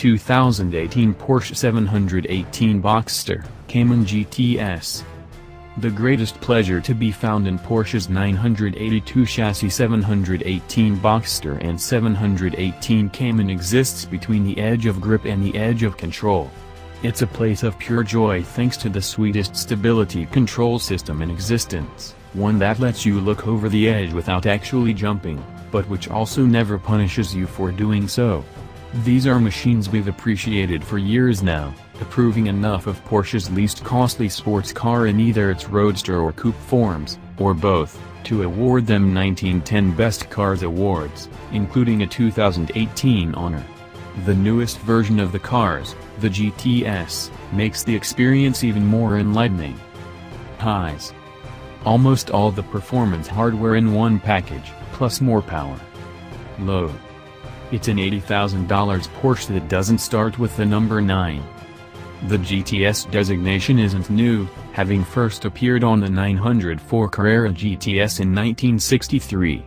2018 Porsche 718 Boxster, Cayman GTS. The greatest pleasure to be found in Porsche's 982 chassis 718 Boxster and 718 Cayman exists between the edge of grip and the edge of control. It's a place of pure joy thanks to the sweetest stability control system in existence, one that lets you look over the edge without actually jumping, but which also never punishes you for doing so. These are machines we've appreciated for years now, approving enough of Porsche's least costly sports car in either its roadster or coupe forms, or both, to award them 1910 Best Cars Awards, including a 2018 honor. The newest version of the cars, the GTS, makes the experience even more enlightening. Highs. Almost all the performance hardware in one package, plus more power. Low. It's an $80,000 Porsche that doesn't start with the number 9. The GTS designation isn't new, having first appeared on the 904 Carrera GTS in 1963.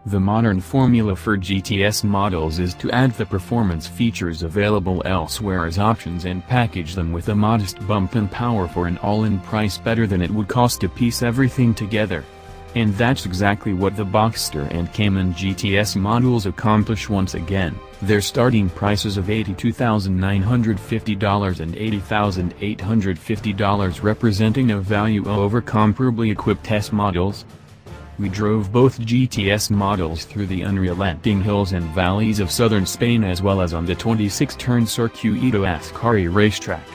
The modern formula for GTS models is to add the performance features available elsewhere as options and package them with a modest bump in power for an all-in price better than it would cost to piece everything together. And that's exactly what the Boxster and Cayman GTS models accomplish once again, their starting prices of $82,950 and $80,850 representing a value over comparably equipped S models. We drove both GTS models through the unrelenting hills and valleys of southern Spain as well as on the 26-turn Circuito Ascari racetrack.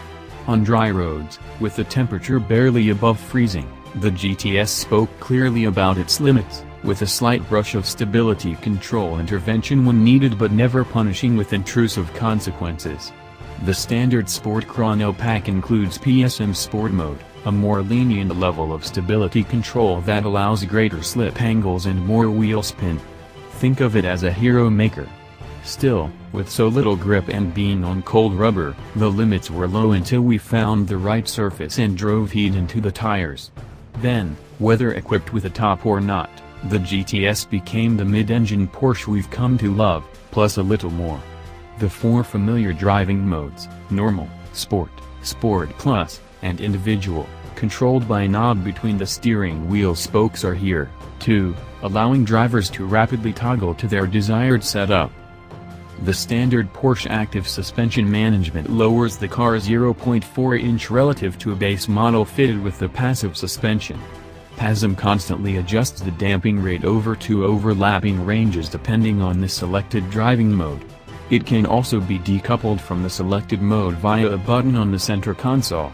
On dry roads, with the temperature barely above freezing, the GTS spoke clearly about its limits, with a slight brush of stability control intervention when needed but never punishing with intrusive consequences. The standard Sport Chrono pack includes PSM Sport Mode, a more lenient level of stability control that allows greater slip angles and more wheel spin. Think of it as a hero maker. Still, with so little grip and being on cold rubber, the limits were low until we found the right surface and drove heat into the tires. Then, whether equipped with a top or not, the GTS became the mid-engine Porsche we've come to love, plus a little more. The 4 familiar driving modes, Normal, Sport, Sport Plus, and Individual, controlled by a knob between the steering wheel spokes are here, too, allowing drivers to rapidly toggle to their desired setup. The standard Porsche active suspension management lowers the car's 0.4-inch relative to a base model fitted with the passive suspension. PASM constantly adjusts the damping rate over 2 overlapping ranges depending on the selected driving mode. It can also be decoupled from the selected mode via a button on the center console.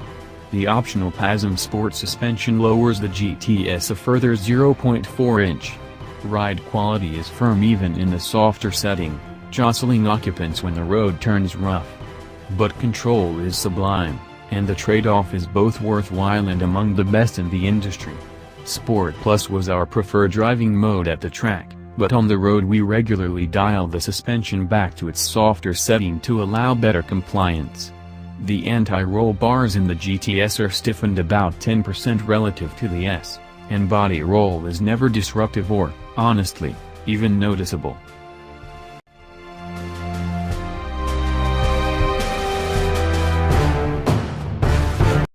The optional PASM Sport suspension lowers the GTS a further 0.4-inch. Ride quality is firm even in the softer setting, jostling occupants when the road turns rough. But control is sublime, and the trade-off is both worthwhile and among the best in the industry. Sport Plus was our preferred driving mode at the track, but on the road we regularly dial the suspension back to its softer setting to allow better compliance. The anti-roll bars in the GTS are stiffened about 10% relative to the S, and body roll is never disruptive or, honestly, even noticeable.